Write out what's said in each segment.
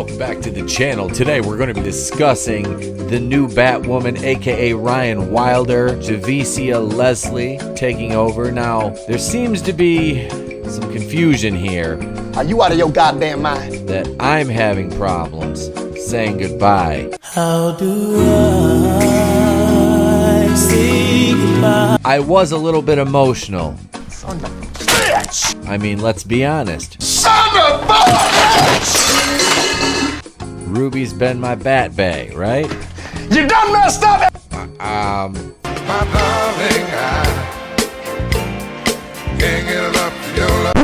welcome back to the channel. Today we're going to be discussing the new Batwoman, aka Ryan Wilder, Javicia Leslie taking over. Now, there seems to be some confusion here. Are you out of your goddamn mind? That I'm having problems saying goodbye. How do I say goodbye? I was a little bit emotional. Son of a bitch! I mean, let's be honest. Son of a bitch! Ruby's been my bat bay, right? You done messed up! My darling, I can't get enough of your love.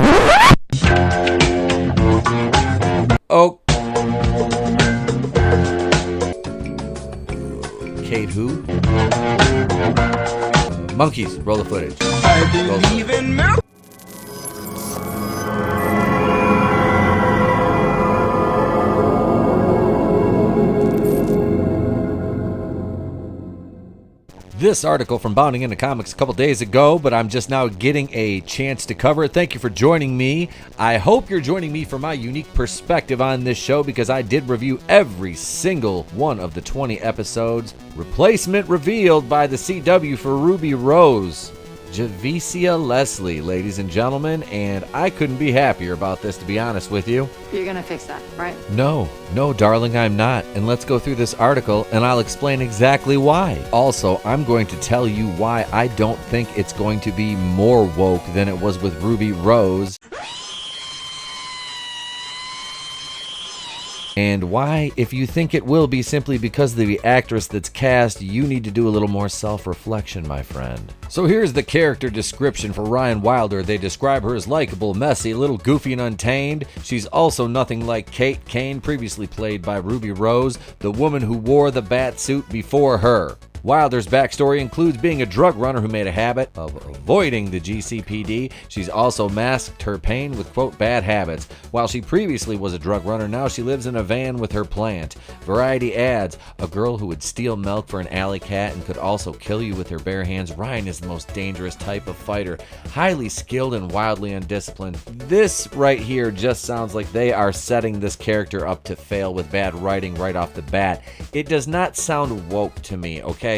Oh. Kate who? Monkeys, roll the footage. I believe in miracles. This article from Bounding Into Comics a couple days ago, but I'm just now getting a chance to cover it. Thank you for joining me. I hope you're joining me for my unique perspective on this show because I did review every single one of the 20 episodes. Replacement revealed by the CW for Ruby Rose. Javicia Leslie, ladies and gentlemen, and I couldn't be happier about this, to be honest with you. You're gonna fix that, right? No, darling, I'm not. And let's go through this article and I'll explain exactly why. Also, I'm going to tell you why I don't think it's going to be more woke than it was with Ruby Rose. And why, if you think it will be simply because of the actress that's cast, you need to do a little more self-reflection, my friend. So here's the character description for Ryan Wilder. They describe her as likable, messy, a little goofy and untamed. She's also nothing like Kate Kane, previously played by Ruby Rose, the woman who wore the bat suit before her. Wilder's backstory includes being a drug runner who made a habit of avoiding the GCPD. She's also masked her pain with, quote, bad habits. While she previously was a drug runner, now she lives in a van with her plant. Variety adds, a girl who would steal milk for an alley cat and could also kill you with her bare hands. Ryan is the most dangerous type of fighter, highly skilled and wildly undisciplined. This right here just sounds like they are setting this character up to fail with bad writing right off the bat. It does not sound woke to me, okay?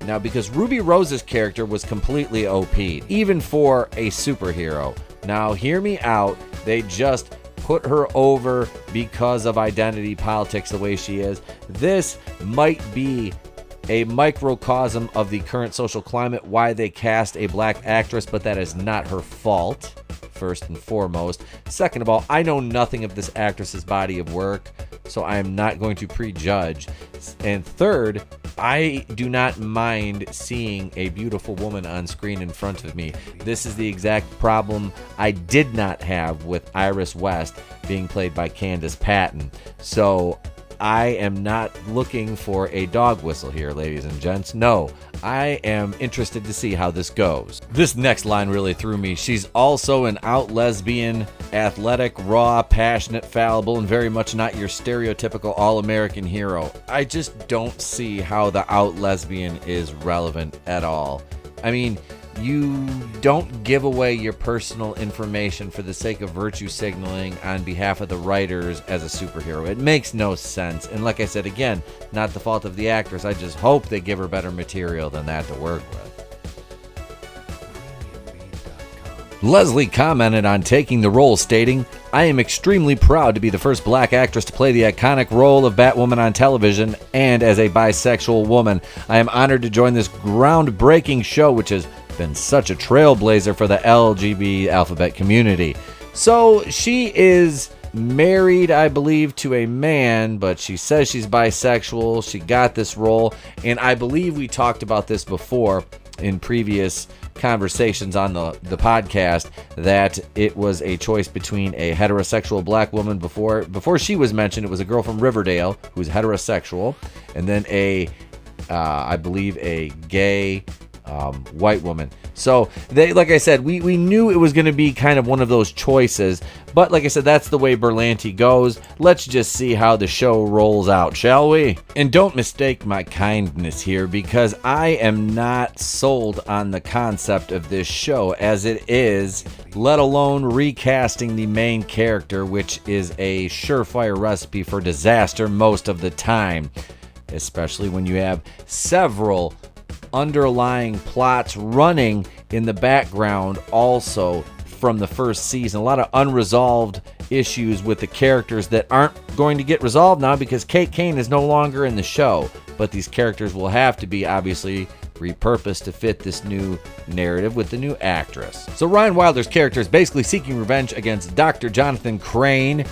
Now, because Ruby Rose's character was completely OP'd, even for a superhero. Now, hear me out. They just put her over because of identity politics the way she is. This might be a microcosm of the current social climate, why they cast a black actress, but that is not her fault, first and foremost. Second of all, I know nothing of this actress's body of work, so I am not going to prejudge. And third, I do not mind seeing a beautiful woman on screen in front of me. This is the exact problem I did not have with Iris West being played by Candace Patton. So I am not looking for a dog whistle here, ladies and gents. No, I am interested to see how this goes. This next line really threw me. She's also an out lesbian, athletic, raw, passionate, fallible, and very much not your stereotypical all-American hero. I just don't see how the out lesbian is relevant at all. I mean, you don't give away your personal information for the sake of virtue signaling on behalf of the writers as a superhero. It makes no sense. And like I said, again, not the fault of the actress. I just hope they give her better material than that to work with. Leslie commented on taking the role, stating, I am extremely proud to be the first black actress to play the iconic role of Batwoman on television, and as a bisexual woman. I am honored to join this groundbreaking show, which has been such a trailblazer for the LGBT alphabet community. So she is married, I believe, to a man, but she says she's bisexual. She got this role, and I believe we talked about this before in previous conversations on the podcast, that it was a choice between a heterosexual black woman. Before she was mentioned, it was a girl from Riverdale who's heterosexual, and then I believe a gay white woman. So they, like I said, we knew it was going to be kind of one of those choices, but like I said, that's the way Berlanti goes. Let's just see how the show rolls out, shall we? And don't mistake my kindness here, because I am not sold on the concept of this show as it is, let alone recasting the main character, which is a surefire recipe for disaster most of the time, especially when you have several underlying plots running in the background also from the first season. A lot of unresolved issues with the characters that aren't going to get resolved now because Kate Kane is no longer in the show, but these characters will have to be obviously repurposed to fit this new narrative with the new actress. So Ryan Wilder's character is basically seeking revenge against Dr. Jonathan Crane,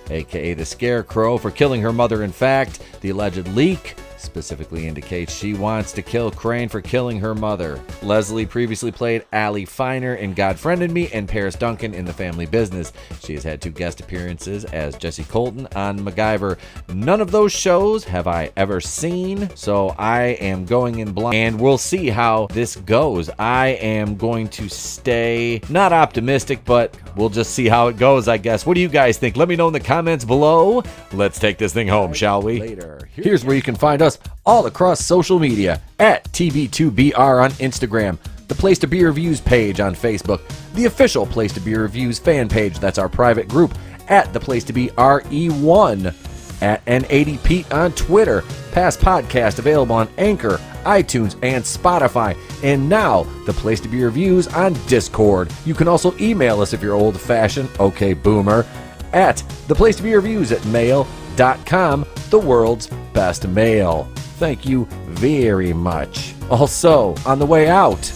aka the Scarecrow, for killing her mother. In fact, the alleged leak specifically indicates she wants to kill Crane for killing her mother. Leslie previously played Allie Finer in God Friended Me and Paris Duncan in The Family Business. She has had 2 guest appearances as Jessie Colton on MacGyver. None of those shows have I ever seen, so I am going in blind, and we'll see how this goes. I am going to stay not optimistic, but we'll just see how it goes, I guess. What do you guys think? Let me know in the comments below. Let's take this thing home, shall we? Here's where you can find us all across social media at TB2BR on Instagram, the Place to Be Reviews page on Facebook, the official Place to Be Reviews fan page, that's our private group, at the Place to Be RE1, at N80 Pete on Twitter, past podcast available on Anchor, iTunes, and Spotify, and now the Place to Be Reviews on Discord. You can also email us if you're old-fashioned, okay boomer, at the Place to Be Reviews at mail.com, the world's best mail. Thank you very much. Also, on the way out,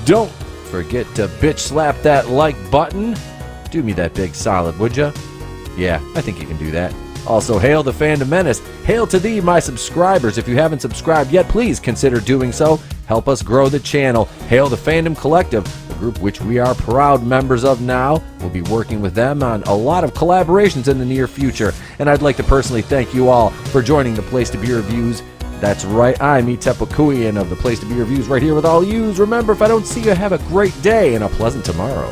don't forget to bitch slap that like button. Do me that big solid, would ya? Yeah, I think you can do that. Also, hail the Fandom Menace. Hail to thee, my subscribers. If you haven't subscribed yet, please consider doing so. Help us grow the channel. Hail the Fandom Collective, a group which we are proud members of now. We'll be working with them on a lot of collaborations in the near future. And I'd like to personally thank you all for joining the Place to Be Reviews. That's right, I'm Tepakuian of the Place to Be Reviews right here with all yous. Remember, if I don't see you, have a great day and a pleasant tomorrow.